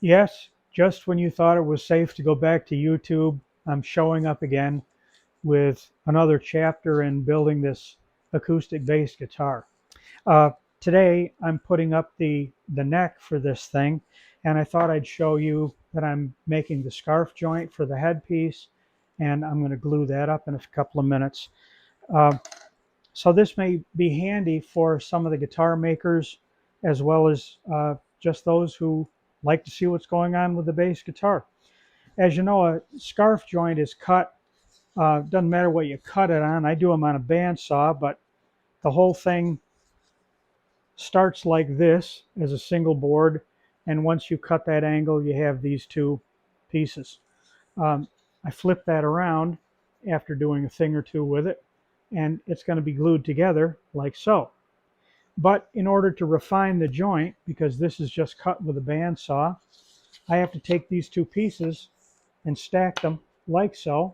Yes, just when you thought it was safe to go back to YouTube, I'm showing up again with another chapter in building this acoustic bass guitar. Uh, Today I'm putting up the neck for this thing, and I thought I'd show you that I'm making the scarf joint for the headpiece, and I'm going to glue that up in a couple of minutes. Uh, so this may be handy for some of the guitar makers as well as just those who like to see what's going on with the bass guitar. As you know, a scarf joint is cut. Doesn't matter what you cut it on. I do them on a bandsaw, but the whole thing starts like this as a single board, and once you cut that angle, you have these two pieces. I flip that around after doing a thing or two with it, and it's going to be glued together like so. But in order to refine the joint, because this is just cut with a bandsaw, I have to take these two pieces and stack them like so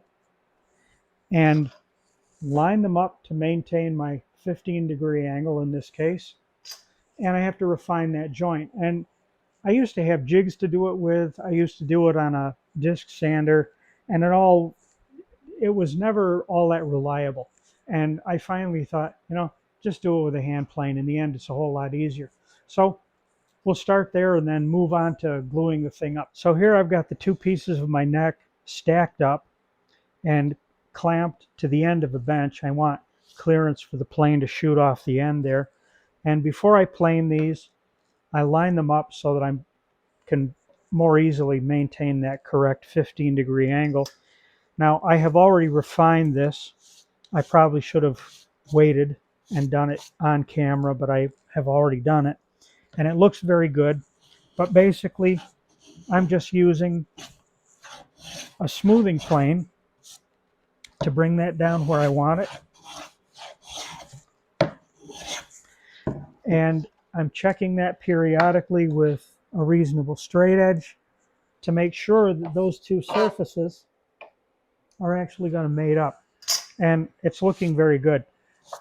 and line them up to maintain my 15-degree angle in this case. And I have to refine that joint. And I used to have jigs to do it with. I used to do it on a disc sander, and it was never all that reliable. And I finally thought, just do it with a hand plane. In the end, it's a whole lot easier. So we'll start there and then move on to gluing the thing up. So here I've got the two pieces of my neck stacked up and clamped to the end of a bench. I want clearance for the plane to shoot off the end there. And before I plane these, I line them up so that I can more easily maintain that correct 15-degree angle. Now, I have already refined this. I probably should have waited and done it on camera, but I have already done it. And it looks very good. But basically, I'm just using a smoothing plane to bring that down where I want it. And I'm checking that periodically with a reasonable straight edge to make sure that those two surfaces are actually going to mate up. And it's looking very good.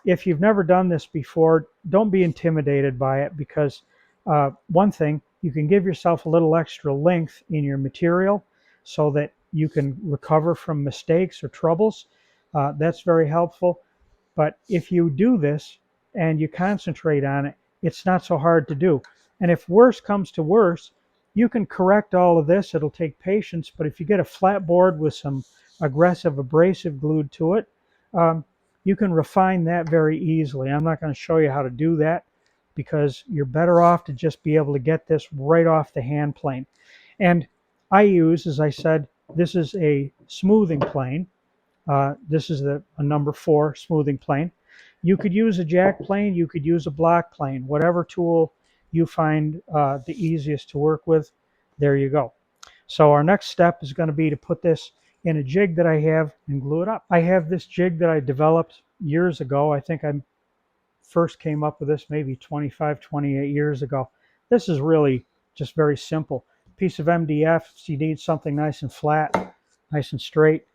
If you've never done this before, don't be intimidated by it, because one thing, you can give yourself a little extra length in your material so that you can recover from mistakes or troubles. That's very helpful. But if you do this and you concentrate on it, it's not so hard to do. And if worse comes to worse, you can correct all of this. It'll take patience, but if you get a flat board with some aggressive abrasive glued to it, you can refine that very easily. I'm not going to show you how to do that because you're better off to just be able to get this right off the hand plane. And I use, as I said, this is a smoothing plane. This is a number 4 smoothing plane. You could use a jack plane, you could use a block plane, whatever tool you find the easiest to work with, there you go. So our next step is going to be to put this in a jig that I have and glue it up. I have this jig that I developed years ago. I think I first came up with this maybe 25, 28 years ago. This is really just very simple. Piece of MDF, so you need something nice and flat, nice and straight.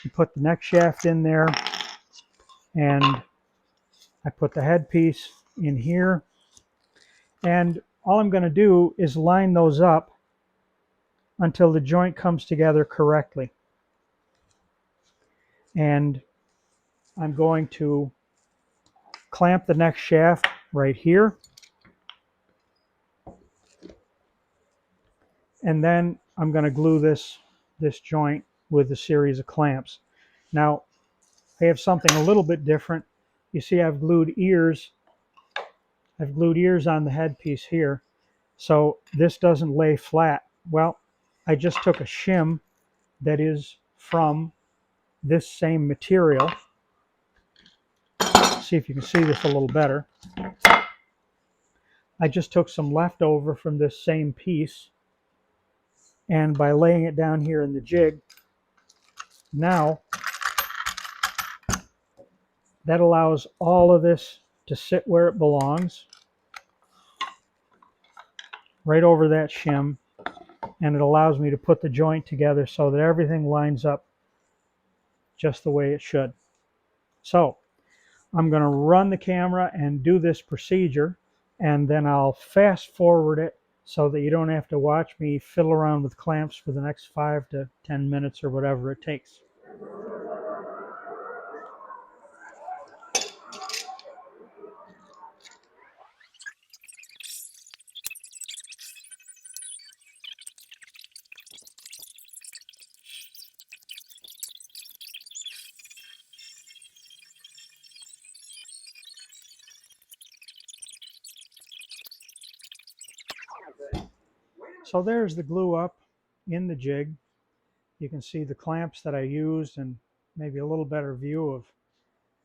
You put the neck shaft in there, and I put the headpiece in here. And all I'm going to do is line those up until the joint comes together correctly. And I'm going to clamp the neck shaft right here. And then I'm going to glue this joint with a series of clamps. Now, I have something a little bit different. You see I've glued ears. I've glued ears on the headpiece here, so this doesn't lay flat. Well, I just took a shim that is from this same material. See if you can see this a little better. I just took some leftover from this same piece, and by laying it down here in the jig, now that allows all of this to sit where it belongs, right over that shim, and it allows me to put the joint together so that everything lines up just the way it should. So I'm going to run the camera and do this procedure, and then I'll fast forward it so that you don't have to watch me fiddle around with clamps for the next 5 to 10 minutes or whatever it takes. So there's the glue up in the jig. You can see the clamps that I used and maybe a little better view of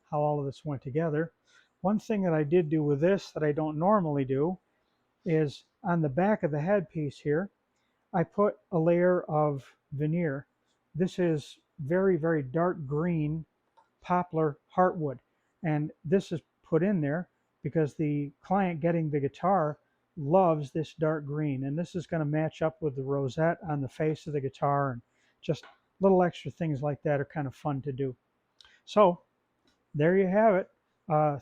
how all of this went together. One thing that I did do with this that I don't normally do is on the back of the headpiece here, I put a layer of veneer. This is very, very dark green poplar heartwood. And this is put in there because the client getting the guitar loves this dark green. And this is going to match up with the rosette on the face of the guitar. And just little extra things like that are kind of fun to do. So there you have it.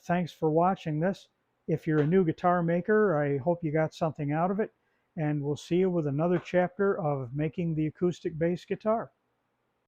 Thanks for watching this. If you're a new guitar maker, I hope you got something out of it. And we'll see you with another chapter of making the acoustic bass guitar.